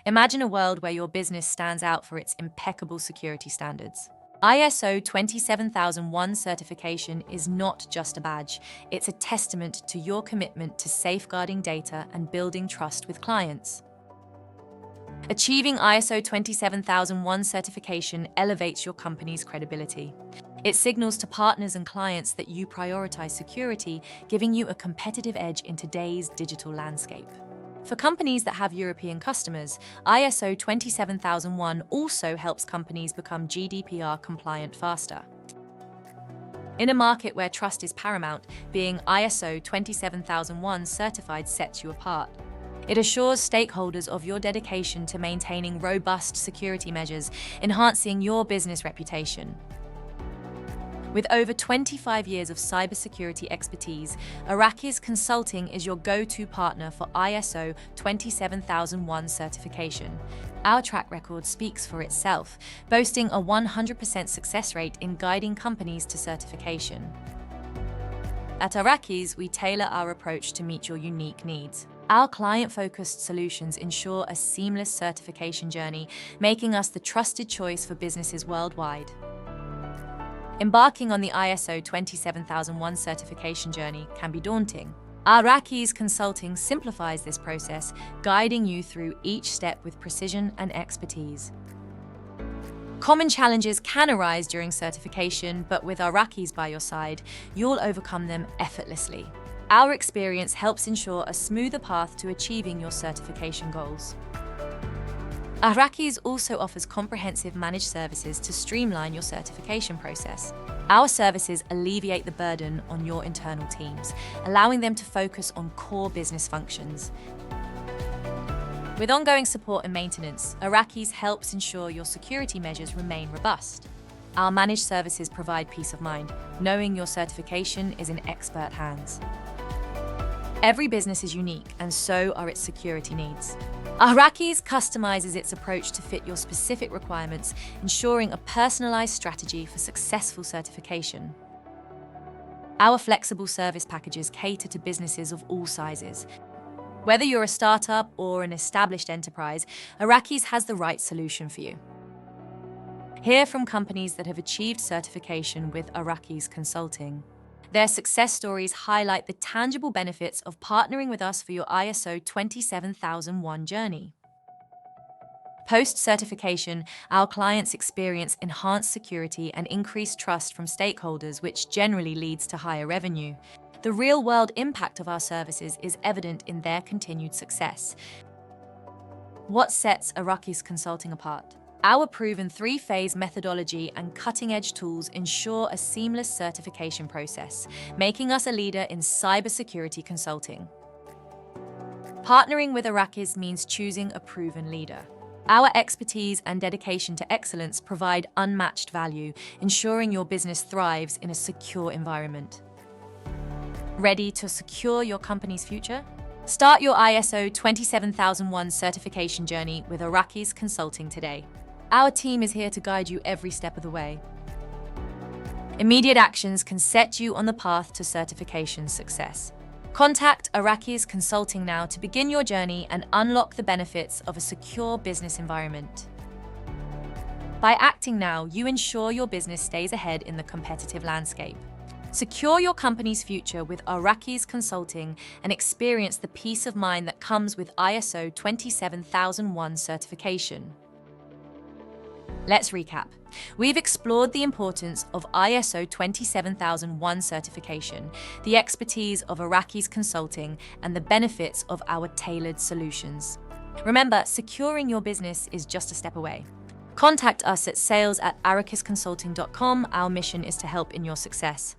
Imagine a world where your business stands out for its impeccable security standards. ISO 27001 certification is not just a badge, it's a testament to your commitment to safeguarding data and building trust with clients. Achieving ISO 27001 certification elevates your company's credibility. It signals to partners and clients that you prioritize security, giving you a competitive edge in today's digital landscape. For companies that have European customers, ISO 27001 also helps companies become GDPR compliant faster. In a market where trust is paramount, being ISO 27001 certified sets you apart. It assures stakeholders of your dedication to maintaining robust security measures, enhancing your business reputation. With over 25 years of cybersecurity expertise, Arrakis Consulting is your go-to partner for ISO 27001 certification. Our track record speaks for itself, boasting a 100% success rate in guiding companies to certification. At Arrakis, we tailor our approach to meet your unique needs. Our client-focused solutions ensure a seamless certification journey, making us the trusted choice for businesses worldwide. Embarking on the ISO 27001 certification journey can be daunting. Arrakis Consulting simplifies this process, guiding you through each step with precision and expertise. Common challenges can arise during certification, but with Arrakis by your side, you'll overcome them effortlessly. Our experience helps ensure a smoother path to achieving your certification goals. Arrakis also offers comprehensive managed services to streamline your certification process. Our services alleviate the burden on your internal teams, allowing them to focus on core business functions. With ongoing support and maintenance, Arrakis helps ensure your security measures remain robust. Our managed services provide peace of mind, knowing your certification is in expert hands. Every business is unique, and so are its security needs. Arrakis customizes its approach to fit your specific requirements, ensuring a personalized strategy for successful certification. Our flexible service packages cater to businesses of all sizes. Whether you're a startup or an established enterprise, Arrakis has the right solution for you. Hear from companies that have achieved certification with Arrakis Consulting. Their success stories highlight the tangible benefits of partnering with us for your ISO 27001 journey. Post-certification, our clients experience enhanced security and increased trust from stakeholders, which generally leads to higher revenue. The real-world impact of our services is evident in their continued success. What sets Arrakis Consulting apart? Our proven three-phase methodology and cutting-edge tools ensure a seamless certification process, making us a leader in cybersecurity consulting. Partnering with Arrakis means choosing a proven leader. Our expertise and dedication to excellence provide unmatched value, ensuring your business thrives in a secure environment. Ready to secure your company's future? Start your ISO 27001 certification journey with Arrakis Consulting today. Our team is here to guide you every step of the way. Immediate actions can set you on the path to certification success. Contact Arrakis Consulting now to begin your journey and unlock the benefits of a secure business environment. By acting now, you ensure your business stays ahead in the competitive landscape. Secure your company's future with Arrakis Consulting and experience the peace of mind that comes with ISO 27001 certification. Let's recap. We've explored the importance of ISO 27001 certification, the expertise of Arrakis Consulting, and the benefits of our tailored solutions. Remember, securing your business is just a step away. Contact us at sales@arrakisconsulting.com. Our mission is to help in your success.